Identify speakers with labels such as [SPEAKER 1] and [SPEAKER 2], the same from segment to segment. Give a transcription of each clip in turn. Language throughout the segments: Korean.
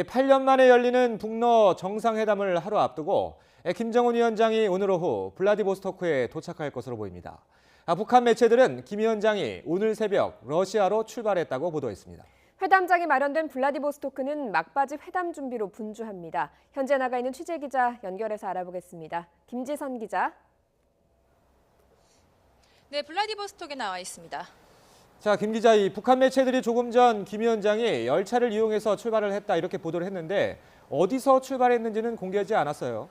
[SPEAKER 1] 8년 만에 열리는 북러 정상회담을 하루 앞두고 김정은 위원장이 오늘 오후 블라디보스토크에 도착할 것으로 보입니다. 북한 매체들은 김 위원장이 오늘 새벽 러시아로 출발했다고 보도했습니다.
[SPEAKER 2] 회담장이 마련된 블라디보스토크는 막바지 회담 준비로 분주합니다. 현재 나가 있는 취재기자 연결해서 알아보겠습니다. 김지선 기자.
[SPEAKER 3] 네, 블라디보스톡에 나와 있습니다.
[SPEAKER 1] 자, 김 기자, 이 북한 매체들이 조금 전 김 위원장이 열차를 이용해서 출발을 했다 이렇게 보도를 했는데 어디서 출발했는지는 공개하지 않았어요.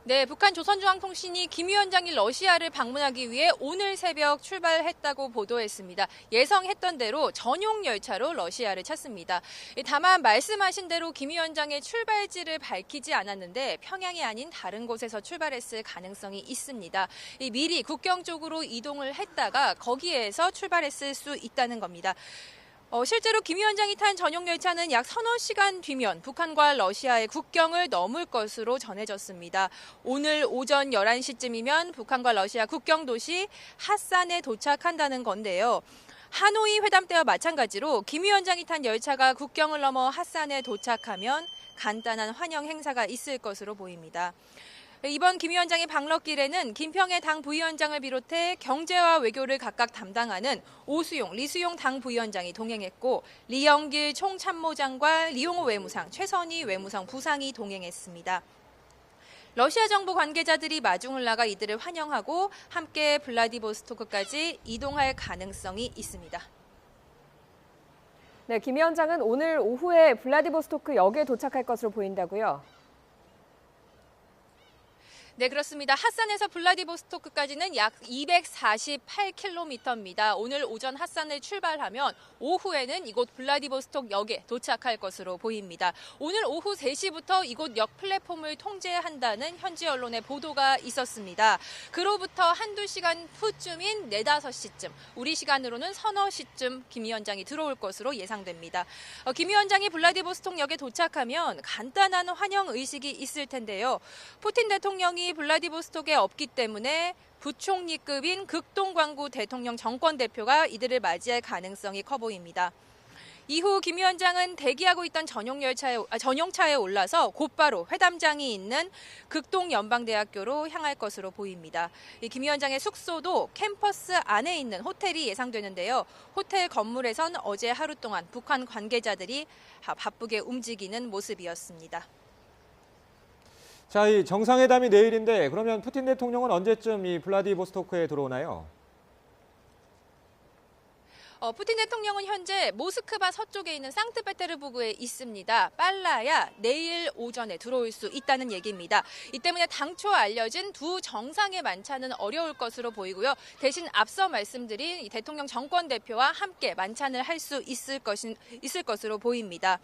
[SPEAKER 3] 네, 북한 조선중앙통신이 김 위원장이 러시아를 방문하기 위해 오늘 새벽 출발했다고 보도했습니다. 예상했던 대로 전용 열차로 러시아를 찾습니다. 다만 말씀하신 대로 김 위원장의 출발지를 밝히지 않았는데 평양이 아닌 다른 곳에서 출발했을 가능성이 있습니다. 미리 국경 쪽으로 이동을 했다가 거기에서 출발했을 수 있다는 겁니다. 실제로 김 위원장이 탄 전용 열차는 약 서너 시간 뒤면 북한과 러시아의 국경을 넘을 것으로 전해졌습니다. 오늘 오전 11시쯤이면 북한과 러시아 국경 도시 핫산에 도착한다는 건데요. 하노이 회담 때와 마찬가지로 김 위원장이 탄 열차가 국경을 넘어 핫산에 도착하면 간단한 환영 행사가 있을 것으로 보입니다. 이번 김 위원장의 방럭길에는 김평의 당 부위원장을 비롯해 경제와 외교를 각각 담당하는 오수용, 리수용 당 부위원장이 동행했고 리영길 총참모장과 리용호 외무상, 최선희 외무성 부상이 동행했습니다. 러시아 정부 관계자들이 마중을 나가 이들을 환영하고 함께 블라디보스토크까지 이동할 가능성이 있습니다.
[SPEAKER 2] 네, 김 위원장은 오늘 오후에 블라디보스토크 역에 도착할 것으로 보인다고요?
[SPEAKER 3] 네, 그렇습니다. 핫산에서 블라디보스토크까지는 약 248km입니다. 오늘 오전 핫산을 출발하면 오후에는 이곳 블라디보스토크 역에 도착할 것으로 보입니다. 오늘 오후 3시부터 이곳 역 플랫폼을 통제한다는 현지 언론의 보도가 있었습니다. 그로부터 한두 시간 후쯤인 4, 5시쯤, 우리 시간으로는 서너 시쯤 김 위원장이 들어올 것으로 예상됩니다. 김 위원장이 블라디보스토크 역에 도착하면 간단한 환영 의식이 있을 텐데요. 푸틴 대통령이 블라디보스톡에 없기 때문에 부총리급인 극동광구 대통령 정권 대표가 이들을 맞이할 가능성이 커 보입니다. 이후 김 위원장은 대기하고 있던 전용차에 올라서 곧바로 회담장이 있는 극동연방대학교로 향할 것으로 보입니다. 김 위원장의 숙소도 캠퍼스 안에 있는 호텔이 예상되는데요. 호텔 건물에선 어제 하루 동안 북한 관계자들이 바쁘게 움직이는 모습이었습니다.
[SPEAKER 1] 자, 이 정상회담이 내일인데 그러면 푸틴 대통령은 언제쯤 이 블라디보스토크에 들어오나요?
[SPEAKER 3] 푸틴 대통령은 현재 모스크바 서쪽에 있는 상트페테르부르크에 있습니다. 빨라야 내일 오전에 들어올 수 있다는 얘기입니다. 이 때문에 당초 알려진 두 정상의 만찬은 어려울 것으로 보이고요. 대신 앞서 말씀드린 이 대통령 정권 대표와 함께 만찬을 할 수 있을 것으로 보입니다.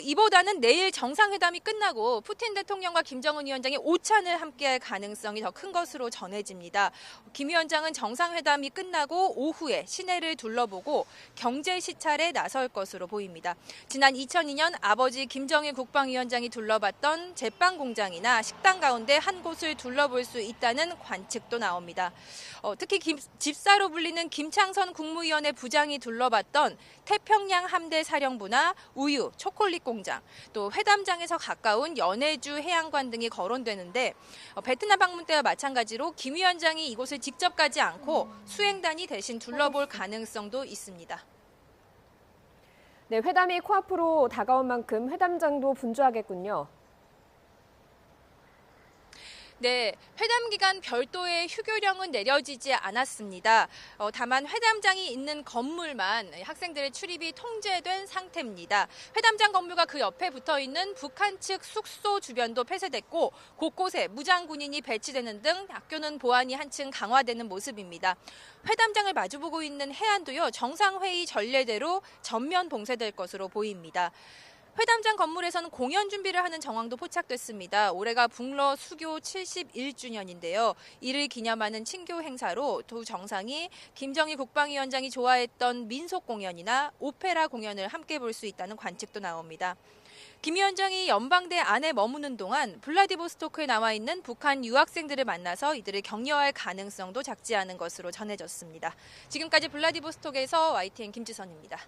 [SPEAKER 3] 이보다는 내일 정상회담이 끝나고 푸틴 대통령과 김정은 위원장이 오찬을 함께할 가능성이 더 큰 것으로 전해집니다. 김 위원장은 정상회담이 끝나고 오후에 시내를 둘러보고 경제 시찰에 나설 것으로 보입니다. 지난 2002년 아버지 김정일 국방위원장이 둘러봤던 제빵 공장이나 식당 가운데 한 곳을 둘러볼 수 있다는 관측도 나옵니다. 특히 집사로 불리는 김창선 국무위원회 부장이 둘러봤던 태평양 함대 사령부나 우유, 초콜릿 공장, 또 회담장에서 가까운 연해주 해양관 등이 거론되는데 베트남 방문 때와 마찬가지로 김 위원장이 이곳을 직접 가지 않고 수행단이 대신 둘러볼 가능성도 있습니다.
[SPEAKER 2] 네, 회담이 코앞으로 다가온 만큼 회담장도 분주하겠군요.
[SPEAKER 3] 네, 회담 기간 별도의 휴교령은 내려지지 않았습니다. 다만 회담장이 있는 건물만 학생들의 출입이 통제된 상태입니다. 회담장 건물과 그 옆에 붙어 있는 북한 측 숙소 주변도 폐쇄됐고 곳곳에 무장 군인이 배치되는 등 학교는 보안이 한층 강화되는 모습입니다. 회담장을 마주보고 있는 해안도요, 정상회의 전례대로 전면 봉쇄될 것으로 보입니다. 회담장 건물에서는 공연 준비를 하는 정황도 포착됐습니다. 올해가 북러 수교 71주년인데요. 이를 기념하는 친교 행사로 두 정상이 김정일 국방위원장이 좋아했던 민속 공연이나 오페라 공연을 함께 볼 수 있다는 관측도 나옵니다. 김 위원장이 연방대 안에 머무는 동안 블라디보스토크에 나와 있는 북한 유학생들을 만나서 이들을 격려할 가능성도 작지 않은 것으로 전해졌습니다. 지금까지 블라디보스톡에서 YTN 김지선입니다.